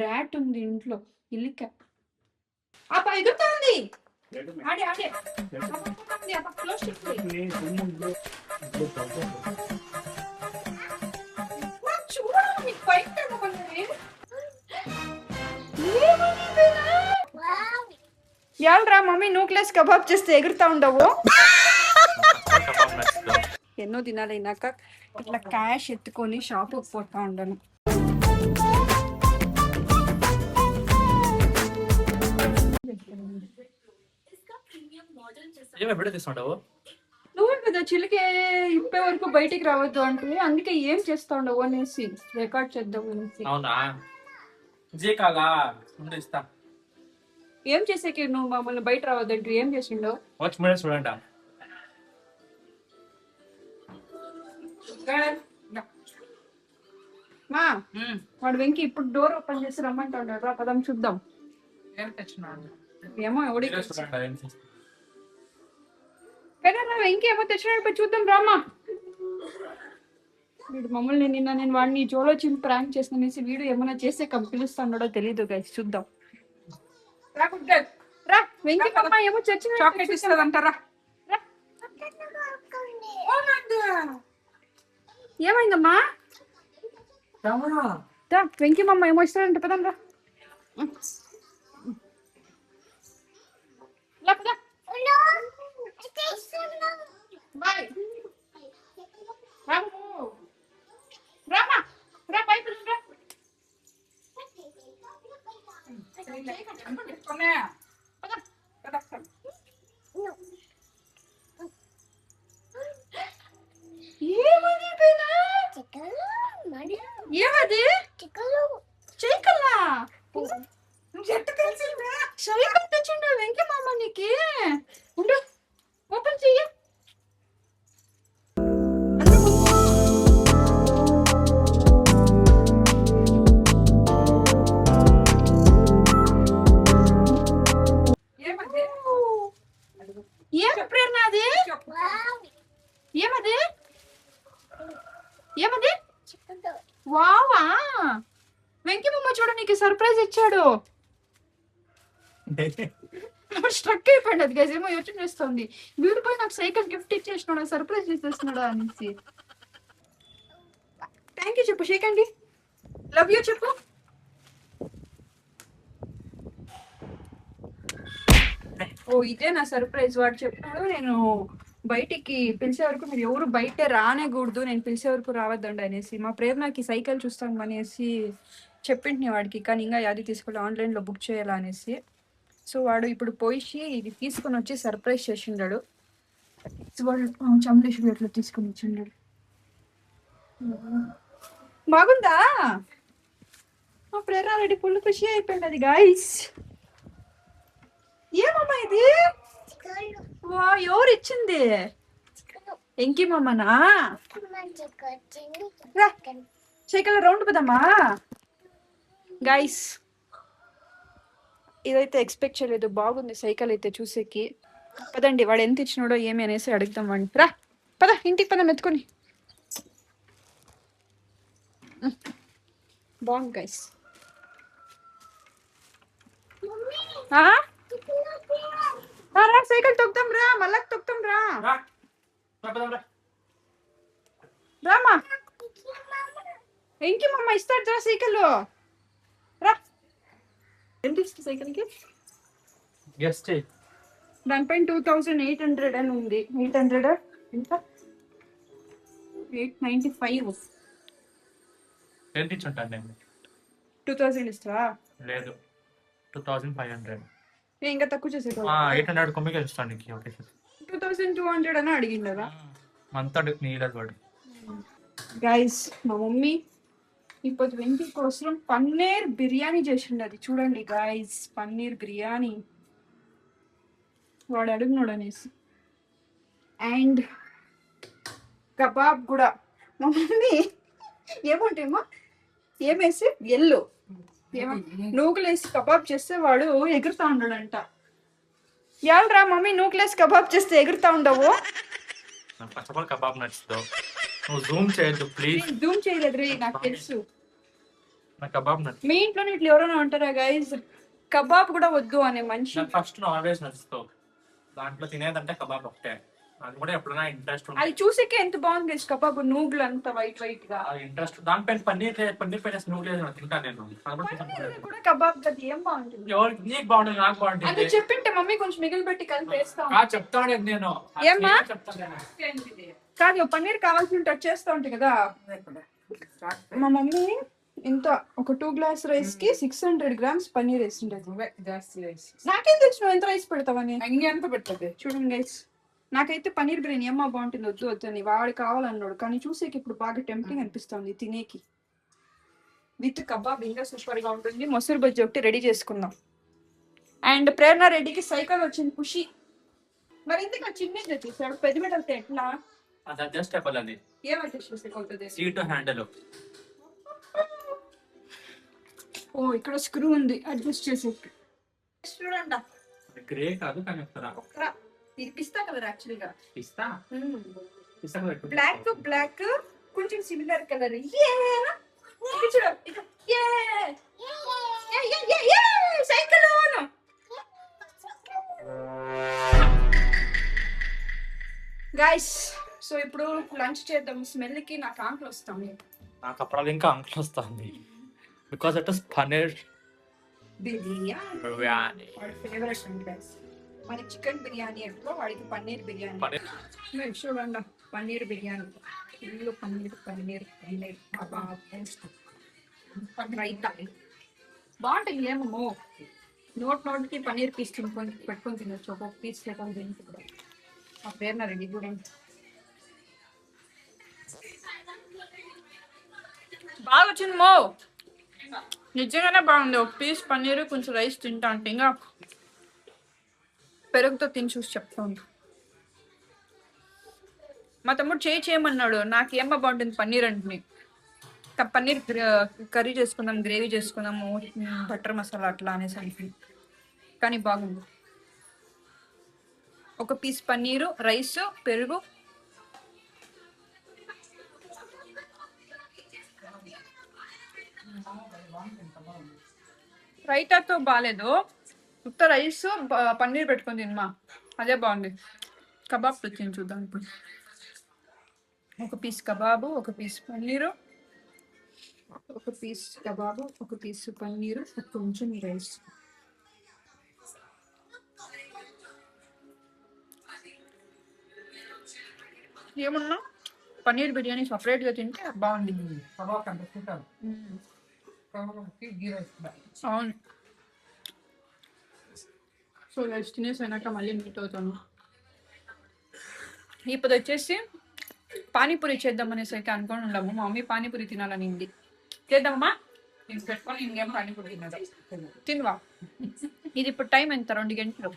Rat ఉంది ఇంట్లో. ఇల్లిక అప్ప ఎగురుతుంది. ఆడే ఆడే అప్ప క్లోజ్ చేసి చూడాలి బయట యాల్రా మమ్మీ న్యూక్లియస్ కబాబ్ చేస్తే ఎగురుతా ఉండవు. ఎన్నో దినాలైనాక ఇట్లా క్యాష్ ఎత్తుకొని షాపుకి పోతా ఉండను. నువ్వే కదా చిలికే ఇప్పే వరకు బయటికి రావద్దు అంటే, అందుకే ఏం చేస్తా ఉండవు అనేసి రికార్డ్ చేద్దాం అనేసి. ఏం చేసేకి నువ్వు మమ్మల్ని బయట రావద్దంటూ ఏం చేసిండవు? చూడండి మా వాడు వెంకి ఇప్పుడు డోర్ ఓపెన్ చేసి రమ్మంటా ఉన్నాడు. రా పదం చూద్దాం. ఏమో ఎవడి వెంకి ఏమో తెచ్చినాడు, చూద్దాం రామా. వీడు మమ్మల్ని నేను వాడిని జోలో చింపి ప్రాంక్ చేసిననేసి వీడు ఏమైనా చేసే పిలుస్తాడో తెలీదు గైస్, చూద్దాం. రా వెంకి పాప ఏమో చచ్చిన చాక్లెట్ ఇస్తుందంటారా? ఏమైందమ్మా? వెంకి మమ్మ ఏమో ఇస్తాడంట, పదం రా. ఏమది చైకల్లా సైకిల్ తెచ్చిండు వెంకి మామ నీకి. ఉండు ఓపెన్ చెయ్యి. ఏం ప్రేరణ అది? ఏమది ఏమది? వావా వెంకి మామ చూడ నీకు సర్ప్రైజ్ ఇచ్చాడు. స్ట్రక్ అయిపోయింది అది గైస్, ఏమో యోచన చేస్తుంది. వీడు పోయి నాకు సైకిల్ గిఫ్ట్ ఇచ్చేసినాడు, సర్ప్రైజ్ చేసేస్తున్నాడు అనేసి. థ్యాంక్ యూ చెప్పు, షేక్ అండి, లవ్ యూ చెప్పు. ఓ ఇదే నా సర్ప్రైజ్. వాడు చెప్పాడు నేను బయటికి పిలిచే వరకు మీరు ఎవరు బయట రానేకూడదు, నేను పిలిచే వరకు రావద్దండి అనేసి. మా ప్రేరణకి సైకిల్ చూస్తాం అనేసి చెప్పింటి వాడికి, కానీ ఇంకా యాది తీసుకోవాలి, ఆన్లైన్లో బుక్ చేయాలా అనేసి. సో వాడు ఇప్పుడు పోయి ఇది తీసుకొని వచ్చి సర్ప్రైజ్ చేసిండాడు. వాడు చమలేశ్వరి అట్లా తీసుకొని వచ్చిండాడు. బాగుందా? మా ప్రేరణ రెడ్డి ఫుల్ ఖుషి అయిపోయింది అది గాయస్. ఏమమ్మా ఇది? వా ఎవరు ఇచ్చింది? ఎంకి మమ్మనా? సైకిల్ రౌండ్ పదమ్మా గైస్. ఇదైతే ఎక్స్పెక్ట్ చేయలేదు, బాగుంది సైకిల్ అయితే చూసేకి. పదండి వాడు ఎంత ఇచ్చినాడో ఏమి అనేసి అడుగుతాం వాడిని. రా పద ఇంటికి పదం ఎత్తుకొని. బాగుంది గైస్. రా సైకిల్ తొక్కుతాం రా, మళ్ళా తొక్కుతాం రా. రామా ఇంకి మమ్మ ఇస్తాడు రా సైకిల్. రా ఎంత ఇస్తుంది సైకిల్కి? దానిపైన 2800 అని ఉంది. 800 ఎంత? 895. 2000 ఇస్తావా? లేదు 2500. ఇంకా తక్కువ చేసే 800 కొమ్మికి ఇస్తాను నీకు. 2200 అని అడిగిండదా అంతా నీళ్ళది వాడు. గైస్ మా మమ్మీ ఇప్పుడు వెంకి కోసం పన్నీర్ బిర్యానీ చేసిండు. అది చూడండి గైస్, పన్నీర్ బిర్యానీ వాడు అడుగున్నాడు అనేసి. అండ్ కబాబ్ కూడా మా మమ్మీ ఏమంటేమో ఏమేసి ఎల్లు నూకులేసి కబాబ్ చేస్తే వాడు ఎగురుతా ఉన్నాడంట. యాల్రా మమ్మీ నూకులేసి కబాబ్ చేస్తే ఎగురుతా ఉండవు. కబాబ్ నచ్చుతావు, నువ్వు జూమ్ చేయొద్దు ప్లీజ్. జూమ్ చేయలేదు రే, నాకు తెలుసు. నాకు కబాబ్ నచ్చుతుంది. మీ ఇంట్లో ఇట్లా ఎవరైనా ఉంటారా గైజ్ కబాబ్ కూడా వద్దు అనే మనిషి? నాకు ఫస్ట్ నాన్ వెజ్ నచ్చుతావు, దాంట్లో తినేదంటే కబాబ్ ఒకటే. అది కూడా ఎప్పుడైనా ఇంట్రెస్ట్ అది చూసేకే ఎంత బాగుంది గైస్ కబాబ్, నూగులు అంతా వైట్ వైట్ గా. ఇంట్రెస్ట్ దానిపైన పన్నీర్ పైన నూడిల్స్ తింటాను నేను. అది కూడా పన్నీర్ కూడా కబాబ్ కదా ఏం బాగుంటుంది. ఎవరికి నీకు బాగుంటుంది, నాకు అది బాగుంటుంది. చెప్పింటే మమ్మీ కొంచెం మిగిలిపెట్టి కలిపి వేస్తాం. చెప్తాను నేను. ఏమ్మా? చెప్తాను నేను. కాదు పన్నీర్ కావాల్సి ఉంటే చేస్తా ఉంటాయి కదా. మా మమ్మీ ఇంత ఒక 2 గ్లాస్ రైస్ కి 600 grams పన్నీర్ వేసింటది. నాకేం తెలుసు నువ్వు ఎంత రైస్ పెడతావని. ఎంత పెట్టదు చూడండి గైస్, నాకైతే పన్నీర్ బిర్యానీ ఏమో బాగుంటుంది, వద్దు వద్దు అని వాడు కావాలన్నాడు. కానీ చూసేకి ఇప్పుడు బాగా టెంప్టింగ్ అనిపిస్తుంది తినేకి. విత్ కబాబ్ ఇంకా సూపర్ గా ఉంటుంది. మొసరు బజ్జీ ఒకటి రెడీ చేసుకుందాం. అండ్ ప్రేరణ రెడ్డికి సైకిల్ వచ్చింది ఖుషి. మరి ఇంతకు చిన్నది తీసాడు, పెద్ద మెడల్తే ఎట్లా? అది అడ్జస్టబుల్ అది. ఏం అడ్జస్ట్ చేసేది? Seat handle. ఓ ఇక్కడ స్క్రూ ఉంది అడ్జస్ట్ చేసే. చూడండి గ్రే కాదు కానీ ఇది పిస్తా కలర్ యాక్చువల్గా. పిస్తా బ్లాక్ బ్లాక్ కొంచెం similar colour. Cycle guys. So ఇప్పుడు లంచ్ చేద్దాం. స్మెల్ కి నాకు ఆంకులు వస్తాయి. నాకు అప్పుడు ఇంకా అంకుల్ వస్తుంది because it is paneer biryani. వాడి ఫేవరెట్ అండి గైస్. మన చికెన్ బిర్యానీ ఎట్లో వాడికి పన్నీర్ బిర్యానీ. చూడండి పన్నీర్ బిర్యానీ, ఇల్లు పన్నీర్ పన్నీర్ పన్నీర్ రైతా బాగుంటుంది. ఏమో నోట్కి పన్నీర్ పీస్ పెట్టుకొని తినొచ్చు. ఒక్కొక్క పీస్ లేకపోతే కూడా. ఆ ప్రేరణ రెడ్డి చూడండి బాగా వచ్చింది మో, నిజంగానే బాగుంది. ఒక పీస్ పన్నీర్ కొంచెం రైస్ తింటా అంటే ఇంకా పెరుగుతో తిని చూసి చెప్తాను. మా తమ్ముడు చేయమన్నాడు, నాకు ఏమో బాగుంటుంది పన్నీర్ అంటే. పన్నీర్ కర్రీ చేసుకుందాం, గ్రేవీ చేసుకుందాము, బటర్ మసాలా అట్లా అనేసి అనుకుంది. కానీ బాగుంది. ఒక పీస్ పన్నీరు, రైస్, పెరుగు. రైతాతో బాగాలేదు, ఉత్త రైస్ పన్నీర్ పెట్టుకొని తినమా, అదే బాగుంది. కబాబ్ తెచ్చింది చూద్దాం ఇప్పుడు. ఒక పీస్ కబాబు, ఒక పీస్ పన్నీరు, ఒక పీస్ కబాబు, ఒక పీస్ పన్నీరు, కొంచెం రైస్. ఏమన్నా పన్నీర్ బిర్యానీ సపరేట్గా తింటే బాగుంది. అవును. సో గైస్ తినేసాక మళ్ళీ మీట్ అవుతాను. ఇప్పుడు వచ్చేసి పానీపూరి చేద్దాం అనేసి అయితే అనుకోని ఉండము. మా మమ్మీ పానీపూరి తినాలని ఉంది. చేద్దామమ్మా? నేను పెట్టుకొని ఇంకేం పానీపూరి తినదు. తినవా? ఇది ఇప్పుడు టైం ఎంత? 2 గంటలు.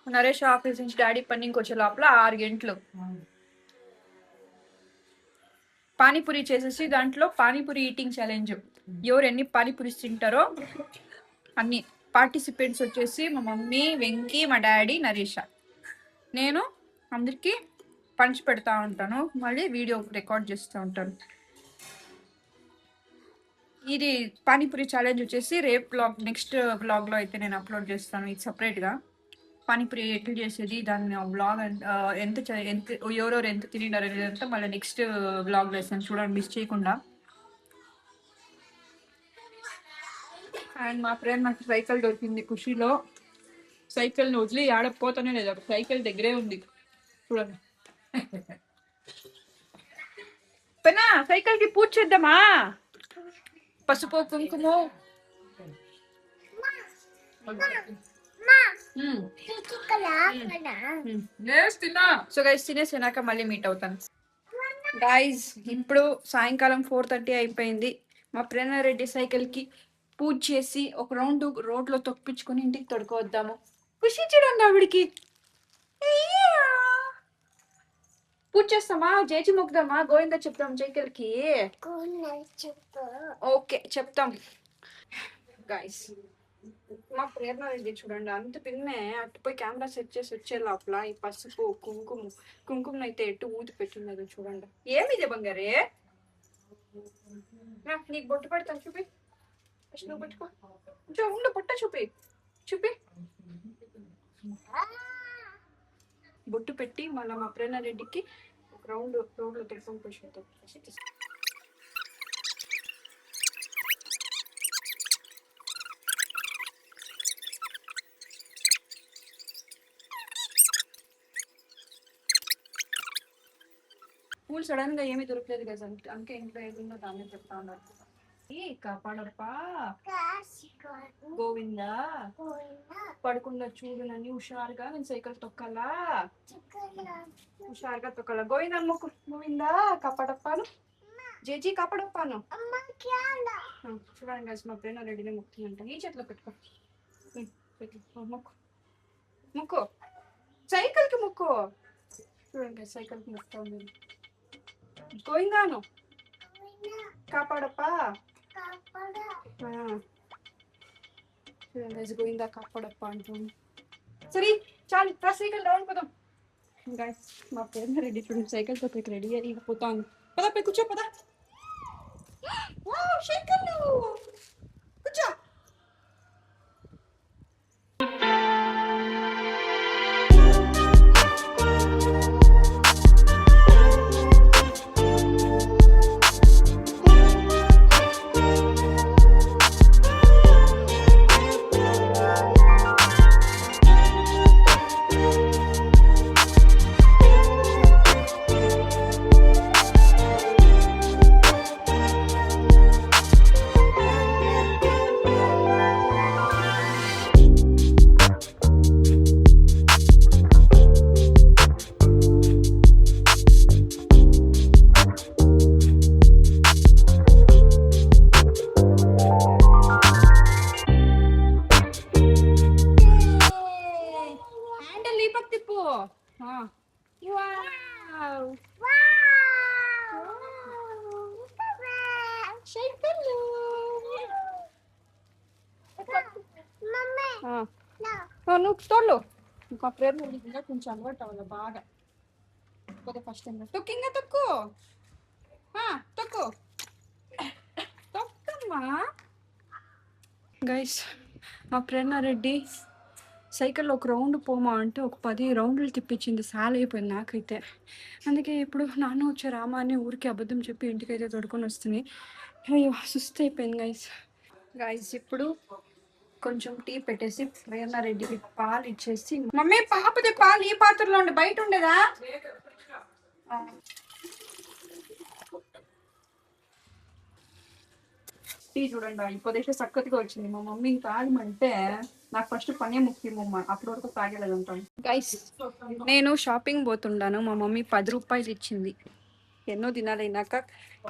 నరేష్ ఆఫీస్ నుంచి డాడీ పన్నీకి వచ్చే లోపల 6 గంటలు. పానీపూరి చేసేసి దాంట్లో పానీపూరి ఈటింగ్ ఛాలెంజ్. ఎవరు ఎన్ని పానీపూరి తింటారో అన్ని పార్టిసిపెంట్స్ వచ్చేసి మా మమ్మీ, వెంకీ, మా డాడీ, నరేష. నేను అందరికీ పంచి పెడతా ఉంటాను, మళ్ళీ వీడియో రికార్డ్ చేస్తూ ఉంటాను. ఇది పానీపూరి ఛాలెంజ్ వచ్చేసి రేపు బ్లాగ్, నెక్స్ట్ బ్లాగ్లో అయితే నేను అప్లోడ్ చేస్తాను. ఇది సపరేట్గా పానీపూరి ఎట్లు చేసేది, దాన్ని బ్లాగ్ ఎంత ఎవరెవరు ఎంత తినినారు అనేది అంతా మళ్ళీ నెక్స్ట్ బ్లాగ్లో వేస్తాను, చూడండి మిస్ చేయకుండా. అండ్ మా ఫ్రెండ్ నాకు సైకిల్ దొరికింది ఖుషిలో. సైకిల్ని వదిలి ఆడపోతానే లేదు, ఒక సైకిల్ దగ్గరే ఉంది చూడండి. పెనా సైకిల్కి పూజ చేద్దామా? పసుపు కుంకుమ. సో గైస్ తినేసినాక మళ్ళీ మీట్ అవుతాను. గైస్ ఇప్పుడు సాయంకాలం 4:30 అయిపోయింది. మా ప్రేరణ రెడ్డి సైకిల్కి పూజ చేసి ఒక రౌండ్ రోడ్లో తొక్కించుకొని ఇంటికి తొడుకోవద్దాము. ఖుషి చూడండి ఆవిడికి. పూజ చేస్తామా? జేచి మొక్కుదామా? గోవింద చెప్తాం సైకిల్కి. ఓకే చెప్తాం. గైస్ మా ప్రేరణ రెడ్డి చూడండి అంత పిన్నే అట్టుపోయి కెమెరా సెట్ చేసి వచ్చే లోపల ఈ పసుపు కుంకుమ అయితే ఎటు ఊది పెట్టినదో చూడండి. ఏమిదే బంగారే? నీకు బొట్టు పెడతాను చూపి. ఫస్ట్ నువ్వు పెట్టుకో. ఉండు బొట్ట చూపి చూపి. బొట్టు పెట్టి మళ్ళీ మా ప్రేరణారెడ్డికి ఒక రోడ్లో తిరుపతి పుష్పతో పూలు సడన్ గా ఏమీ దొరకలేదు కదా, అందుకే ఇంట్లో ఏదుందో దాన్ని చెప్తా ఉన్నారు. కాపాడప్ప గోవిందా, పడకుండా చూడు నన్ను హుషారుగా, నేను సైకిల్ తొక్కాలా, హుషారుగా తొక్కాలా. గోవిందా మొక్కు. గోవిందా కాపాడప్పాను, జేజీ కాపాడప్పాను. చూడండి guys, మా ప్రేరణ రెడీనే మొక్కుతుందంట. ఈ చేతిలో పెట్టుకో. మొక్కు మొక్కు, సైకిల్ కి మొక్కు. చూడండి సైకిల్ కి మొక్కుతా ఉంది. గోవిందాను కాపాడప్పా. గోవిందా కాపాడప్ప అంటుంది. సరే చాలు, సైకిల్ రౌండ్ పోదాం. గైస్ మా పేరు రెడీ చూడండి, సైకిల్ తో రెడీ అయ్యి పోతాను. పదా పోయి కూర్చో పదా. సైకిల్ కూర్చో. నువ్వు తోళ్ళు ఇంకా ప్రేరణ ఇంకా కొంచెం అలవాటు అవ్వాలి బాగా. ఫస్ట్ టైం తొక్కింగా తొక్కు, తొక్కు తొక్కమ్మా. గైస్ మా ప్రేరణారెడ్డి సైకిల్లో ఒక రౌండ్ పోమా అంటే ఒక 10 రౌండ్లు తిప్పించింది. సాల్ అయిపోయింది నాకైతే. అందుకే ఇప్పుడు నాన్న వచ్చే రామా అని ఊరికి అబద్ధం చెప్పి ఇంటికైతే తొడుకొని వస్తుంది. అయ్యో సుస్థ అయిపోయింది గైస్. ఇప్పుడు కొంచెం టీ పెట్టేసి ప్రేరణారెడ్డికి పాలు ఇచ్చేసి, మమ్మీ పాపది పాలు ఈ పాత్రలో ఉండి బయట ఉండేదా? టీ చూడండి ఇప్పుడైతే చక్కతిగా వచ్చింది. మా మమ్మీ తాగమంటే నాకు ఫస్ట్ పనే ముఖ్యమమ్మ, అప్పటి వరకు తాగలేదు ఉంటాను. గైస్ నేను షాపింగ్ పోతుండాను, మా మమ్మీ 10 రూపాయలు ఇచ్చింది. ఎన్నో దినాలైనాక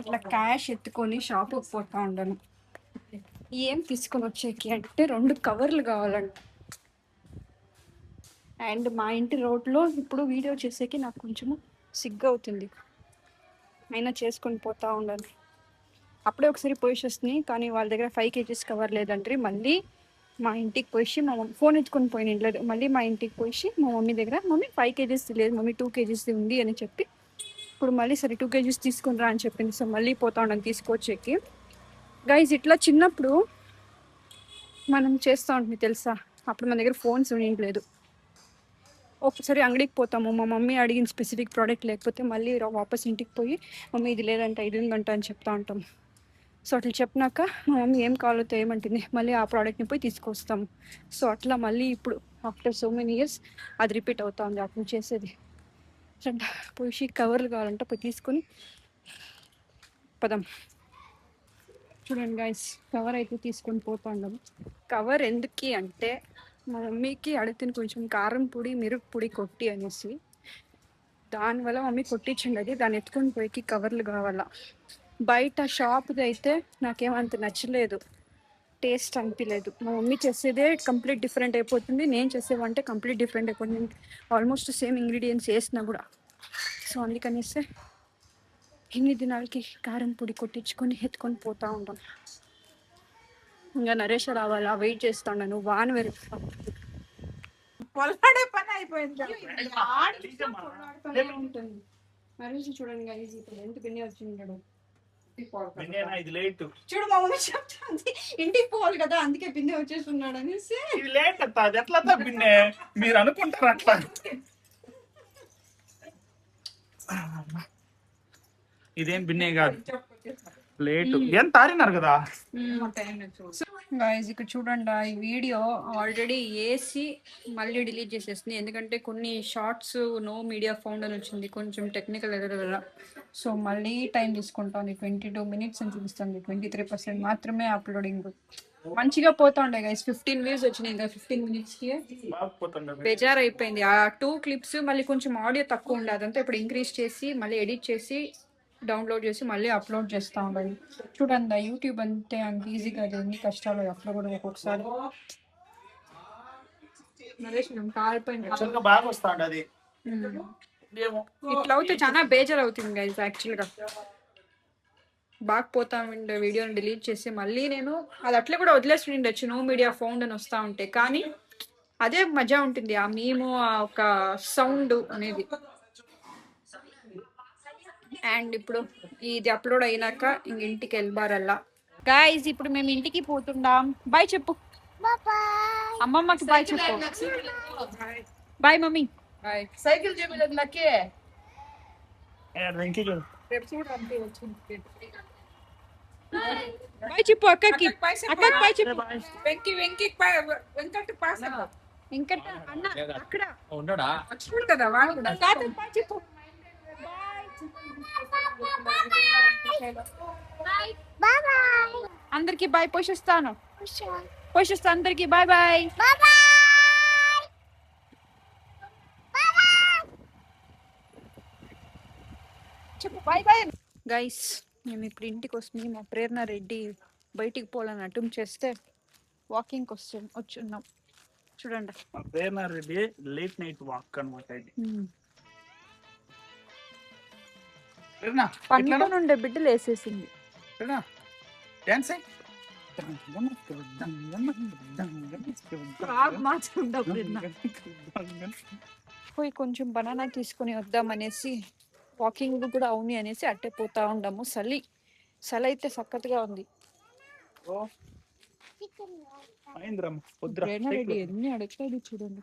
ఇట్లా క్యాష్ ఎత్తుకొని షాపుకి పోతా ఉండాను. ఏం తీసుకొని వచ్చేకి అంటే 2 కవర్లు కావాలంట. అండ్ మా ఇంటి రోడ్లో ఇప్పుడు వీడియో చేసేకి నాకు కొంచెము సిగ్గు అవుతుంది, అయినా చేసుకొని పోతా ఉండాలి. అప్పుడే ఒకసారి పోయి వస్తున్నాయి, కానీ వాళ్ళ దగ్గర 5 kgs కవర్ లేదంటే మళ్ళీ మా ఇంటికి పోయి మా మమ్మీ ఫోన్ ఎత్తుకొని పోయిన లేదు. మళ్ళీ మా ఇంటికి పోయి మా మమ్మీ దగ్గర మమ్మీ 5 kgs లేదు మమ్మీ 2 kgs ఉంది అని చెప్పి, ఇప్పుడు మళ్ళీ సరే 2 kgs తీసుకుని రా అని చెప్పింది. సో మళ్ళీ పోతా ఉన్నాను తీసుకొచ్చేకి. గైజ్ ఇట్లా చిన్నప్పుడు మనం చేస్తూ ఉంటుంది తెలుసా, అప్పుడు మన దగ్గర ఫోన్స్ ఉండలేదు. ఒకసారి అంగడికి పోతాము, మా మమ్మీ అడిగిన స్పెసిఫిక్ ప్రోడక్ట్ లేకపోతే మళ్ళీ వాపస్ ఇంటికి పోయి మమ్మీ ఇది లేదంట ఇది ఉందంట అని చెప్తా ఉంటాం. సో అట్లా చెప్పినాక మా మమ్మీ ఏం కావాలో ఏమంటుంది మళ్ళీ ఆ ప్రోడక్ట్ని పోయి తీసుకొస్తాము. సో అట్లా మళ్ళీ ఇప్పుడు ఆఫ్టర్ సో మెనీ ఇయర్స్ అది రిపీట్ అవుతా ఉంది అప్పుడు చేసేది. పోయి కవర్లు కావాలంటే పోయి తీసుకొని పదం. చూడండి గైస్ కవర్ అయితే తీసుకొని పోతా ఉన్నాము. కవర్ ఎందుకు అంటే మా మమ్మీకి అడిగితే కొంచెం కారం పొడి మిరుగు పొడి కొట్టి అనేసి, దానివల్ల మమ్మీ కొట్టించండి. అది దాన్ని ఎత్తుకొని పోయి కవర్లు కావాలా. బయట షాప్ది అయితే నాకేమంత నచ్చలేదు, టేస్ట్ అనిపించలేదు. మా మమ్మీ చేసేదే కంప్లీట్ డిఫరెంట్ అయిపోతుంది, నేను చేసేవంటే కంప్లీట్ డిఫరెంట్ అయిపోతుంది. ఆల్మోస్ట్ సేమ్ ఇంగ్రీడియంట్స్ వేసినా కూడా. సో అందుకనేసి ఇన్ని దినాలకి కారం పొడి కొట్టించుకొని ఎత్తుకొని పోతా ఉంటాం. ఇంకా నరేష్ రావాలా వెయిట్ చేస్తా ఉన్నాను. వాన్ వేరే పని అయిపోయింది ఉంటుంది. నరేష్ చూడండి గైస్ ఇప్పుడు ఎంత బిన్నీ వచ్చింటాడు. బిందెనా ఇది లేట్. చూడు మా మమ్మీ చెప్తాంది ఇంటికి పోవాలి కదా అందుకే బిందె వచ్చేస్తున్నాడు అనేసి. ఇది లేట్ అత్త, అది ఎట్లా అత్త బిన్నె? మీరు అనుకుంటారు అట్లా. ఇదేం బిన్నే కాదు, లేట్. ఎంత ఆరినారు కదా. గైస్ ఇక్కడ చూడండి, ఈ వీడియో ఆల్రెడీ వేసి మళ్ళీ డిలీట్ చేసేసింది ఎందుకంటే కొన్ని షార్ట్స్ నో మీడియా ఫౌండ్ అని వచ్చింది, కొంచెం టెక్నికల్ ఎర్రర్ వల్ల. సో మళ్ళీ టైం తీసుకుంటుంది, 22 minutes అని చూపిస్తుంది, 23% మాత్రమే అప్లోడింగ్. మంచిగా పోతా ఉండే గైస్, 15 views వచ్చినాయి ఇంకా 15 minutes కి. బేజార్ అయిపోయింది ఆ 2 clips. మళ్ళీ కొంచెం ఆడియో తక్కువ ఉండే, అదంతా ఇప్పుడు ఇంక్రీజ్ చేసి మళ్ళీ ఎడిట్ చేసి డౌన్లోడ్ చేసి మళ్ళీ అప్లోడ్ చేస్తా ఉండాలి. చూడండి యూట్యూబ్ అంతే అంత ఈజీగా ఎన్ని కష్టాలు అట్లా కూడా ఒక్కొక్కసారి. నరేష్ కాలిపోయింది బాగా వస్తా అది. ఇట్లా అవుతే చాలా బేజార్ అవుతుంది గైస్ యాక్చువల్గా. బాగా పోతా ఉండే వీడియోని డిలీట్ చేసి మళ్ళీ నేను అది అట్లా కూడా వదిలేసి ఉండొచ్చు నో మీడియా ఫౌండ్ అని వస్తూ ఉంటే, కానీ అదే మజా ఉంటుంది ఆ మేము ఆ ఒక సౌండ్ అనేది. అండ్ ఇప్పుడు ఇది అప్లోడ్ అయినాక ఇంక ఇంటికి వెళ్ళారల్లా గైస్. ఇప్పుడు మేము ఇంటికి పోతున్నాం. బాయ్ చెప్పు అమ్మమ్మకి, బాయ్ చెప్పు. Bye mummy. సైకిల్ చెప్పలేదు నాకే. బాయ్ చెప్పు అక్కకి, అక్కకి బాయ్ చెప్పు. వెంకట్ పాస్ ఇంకా అన్న అక్కడ ఉండడా చూడు కదా వాడు కూడా. తాతకి బాయ్ చెప్పు. అందరికి బాయ్ పోషిస్తాను, పోషిస్తా అందరికి బాయ్ బాయ్. చెప్పు బాయ్ బాయ్. గైస్ మేము ఇప్పుడు ఇంటికి వస్తుంది, మా ప్రేరణ రెడ్డి బయటికి పోవాలని అటెంప్ట్ చేస్తే వాకింగ్కి వచ్చున్నాం. చూడండి ప్రేరణ రెడ్డి లేట్ నైట్ వాక్ అనమాట ఇది. పండుగ నుండే బిడ్డలు వేసేసింది. పోయి కొంచెం బనానా తీసుకొని వద్దామనేసి వాకింగ్ కూడా అవుని అనేసి అట్టే పోతా ఉండము. చలి అయితే సక్కత్గా ఉంది. రెడ్డి ఎన్ని అడుగుతాడు చూడండి.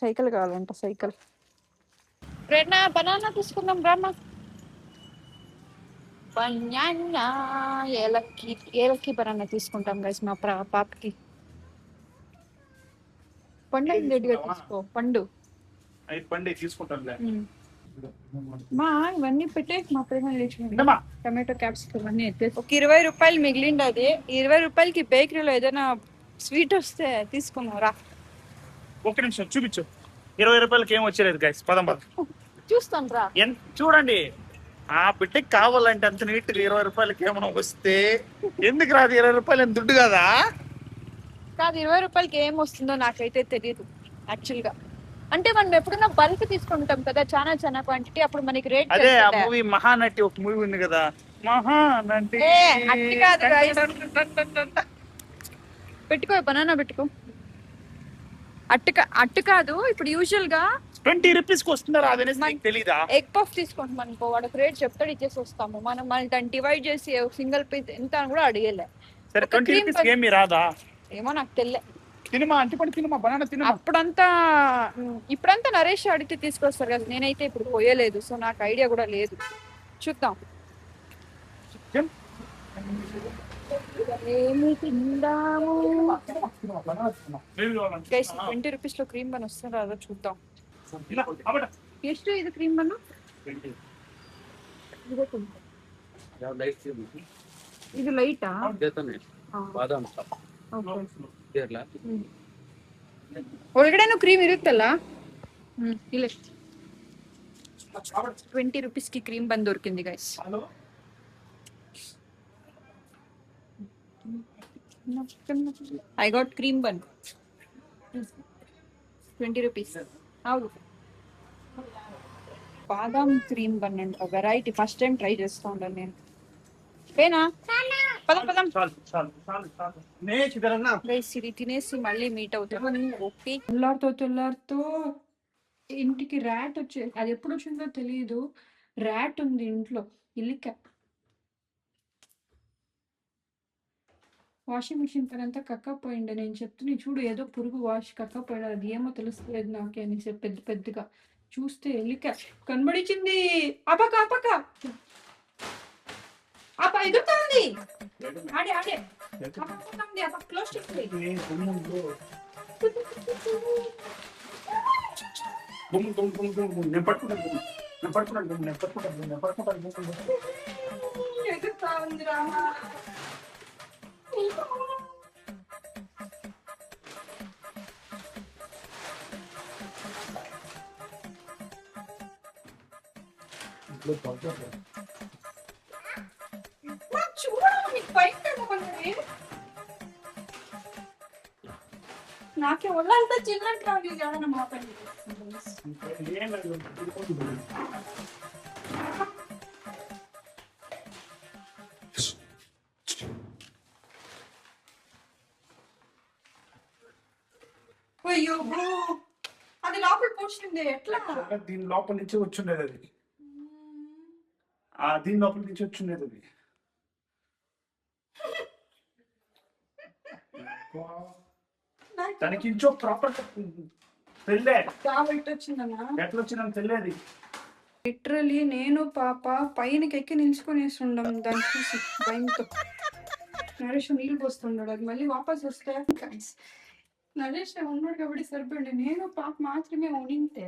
సైకిల్ కావాలంట, సైకిల్. ప్రేరణ బనానా తీసుకుందాం రామ్మా. బనానా ఏలక్కి బనానా తీసుకుంటాం గైస్ మా పాపకి. పండు రెడ్డిగా తీసుకో, పండు తీసుకుంటాను. మా ఇవన్నీ పెట్టే మా ప్రేమ టమాటో క్యాప్సికమ్ అన్ని ఎత్తేసి ఒక 20 రూపాయలు మిగిలింది. అది 20 రూపాయలకి బేకరీలో ఏదైనా స్వీట్ వస్తే తీసుకున్నారా? ఒక నిమిషం చూపించు. 20 రూపాయలకి ఏం వచ్చేది గైస్, పదం చూస్తాను రా. చూడండి ఆ బిడ్డకి కావాలంటే అంత నీట్ 20 రూపాయలకి ఏమైనా వస్తే ఎందుకు రాదు? 20 రూపాయలు ఎంత దుడ్డు కదా. కాదు 20 రూపాయలకి ఏం వస్తుందో నాకైతే తెలియదు యాక్చువల్ గా. అంటే మనం ఎప్పుడైనా బల్క్ తీసుకుంటాం కదా చాలా క్వాంటిటీ, అప్పుడు మనకి రేట్. అదే ఆ మూవీ మహానటి, ఒక మూవీ ఉంది కదా మహానటి. పెట్టుకో బనానా పెట్టుకో. అట్టు కాదు, ఇప్పుడు యూజువల్ గా 20 రూపీస్ కి వస్తుందా రాదనేసి నీకు తెలీదా? ఎగ్ పఫ్ తీసుకుంటాం అనుకో, వాడికి రేట్ చెప్తాడు, ఇచ్చేసి వస్తాము. మనం దాన్ని డివైడ్ చేసి సింగిల్ పీస్ ఎంత అని కూడా అడిగేలే. సరే 20 రూపీస్ ఏమి రాదా? ఏమో నాకు తెలియలే. తినమా అంటే తినమా బనానా తినమా. ఇప్పుడంతా నరేష్ అడిగితే తీసుకొస్తారు కదా, నేనైతే ఇప్పుడు పోయలేదు, సో నాకు ఐడియా కూడా లేదు. చూద్దాం. ఏమి తిందాము గైస్. 20 రూపీస్ లో క్రీమ్ బన్ వస్తుందో రాదో చూద్దాం. ಎಷ್ಟು ಇದು ಕ್ರೀಮ್ ಬನ್ನು? ಇದು ಲೈಟಾ? ಒಳಗಡೆನೂ ಕ್ರೀಮ್ ಇರುತ್ತಲ್ಲ. ಇಲ್ಲ 20 రూపీస్కి క్రీమ్ బన్ దొరికింది guys. I got cream bun 20 rupees. అవును, బాదాం క్రీమ్ బన్ అంట, వెరైటీ. ఫస్ట్ టైం ట్రై చేస్తా ఉన్నాను నేను. ఏనా పదం ఇది తినేసి మళ్ళీ మీట్ అవుతాం. ఓకే. తెల్లారితో ఇంటికి ర్యాట్ వచ్చే, అది ఎప్పుడు వచ్చిందో తెలియదు. ర్యాట్ ఉంది ఇంట్లో. ఇల్లిక వాషింగ్ మిషన్ పని అంతా కక్కపోయిండే. నేను చెప్తున్నా చూడు, ఏదో పురుగు వాష్ కక్కపోయినా అది ఏమో తెలుస్తలేదు నాకే అని చెప్పి పెద్ద పెద్దగా చూస్తే ఎల్లిక కనబడిచింది. అపక అపక అప ఎదుగుతుంది. ఆడే ఆడే అపకుంది. అప క్లోజ్ చేసి ఎదుగుతా ఉంది రామా. చూడాలి బయట నాకే ఒళ్ళంతా చిన్నట్టు ఏదైనా మాపండి. అయ్యో అది లోపల పోసింది ఎట్లా? దీని లోపల నుంచి వచ్చిండేది అది. దీని లోపల నుంచి వచ్చిండేది అది. దానికి ఇంచో ప్రాపర్ తెల్లే కాబట్టి వచ్చిందన్నా. ఎట్లా వచ్చిందని తెలియదు. లిటరలీ నేను పాప పైనకి ఎక్కి నిల్చుకొని వేస్తుండం దాన్ని చూసి భయంతో. నరేష్ నీళ్ళు పోస్తున్నాడు, అది మళ్ళీ వాపస్ వస్తే నరేష్ ఉన్నాడు కాబట్టి సరిపోయింది. నేను పాప మాత్రమే ఉనింటే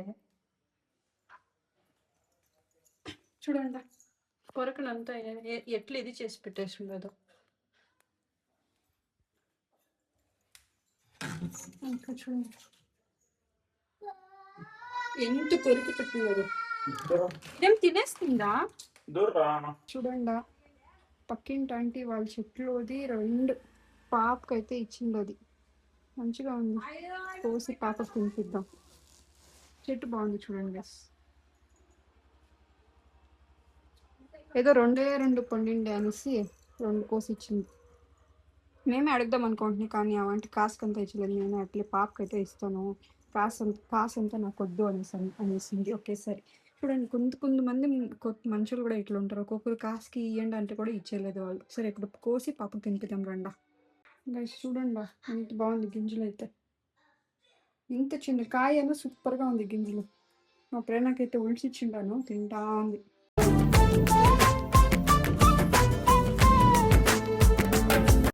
చూడండి కొరకనంతా ఎట్లా ఇది చేసి పెట్టేసిండదు. ఇంకా చూడండి ఎంత కొరికి పెట్టినది. ఏం తినేస్తుందా చూడండి. పక్కింటి ఆంటీ వాళ్ళ చెట్లోది 2 పాపకైతే ఇచ్చింది. అది మంచిగా ఉంది, కోసి పాపకు తినిపిద్దాం. చెట్టు బాగుంది చూడండి. ఏదో 2 పండిండే అనేసి 2 కోసి ఇచ్చింది. మేమే అడుగుదాం అనుకుంటున్నాం కానీ అవంటి కాసుకంతా ఇచ్చలేదు. నేను అట్లే పాపకైతే ఇస్తాను, కాసంతా నాకు వద్దు అనేసింది ఒకేసారి. చూడండి కొంతమంది మనుషులు కూడా ఇట్లా ఉంటారు. ఒక్కొక్కరు కాసుకి ఇవ్వండి అంటే కూడా ఇచ్చేయలేదు వాళ్ళు. సరే ఇప్పుడు కోసి పాపకు తినిపిద్దాం రండా. గైస్ చూడండి ఎంత బాగుంది గింజలు అయితే. ఇంత చిన్న కాయ ఏమో సూపర్గా ఉంది గింజలు. మా ప్రేమకైతే ఉడిచిచ్చిండాను, తింటా ఉంది.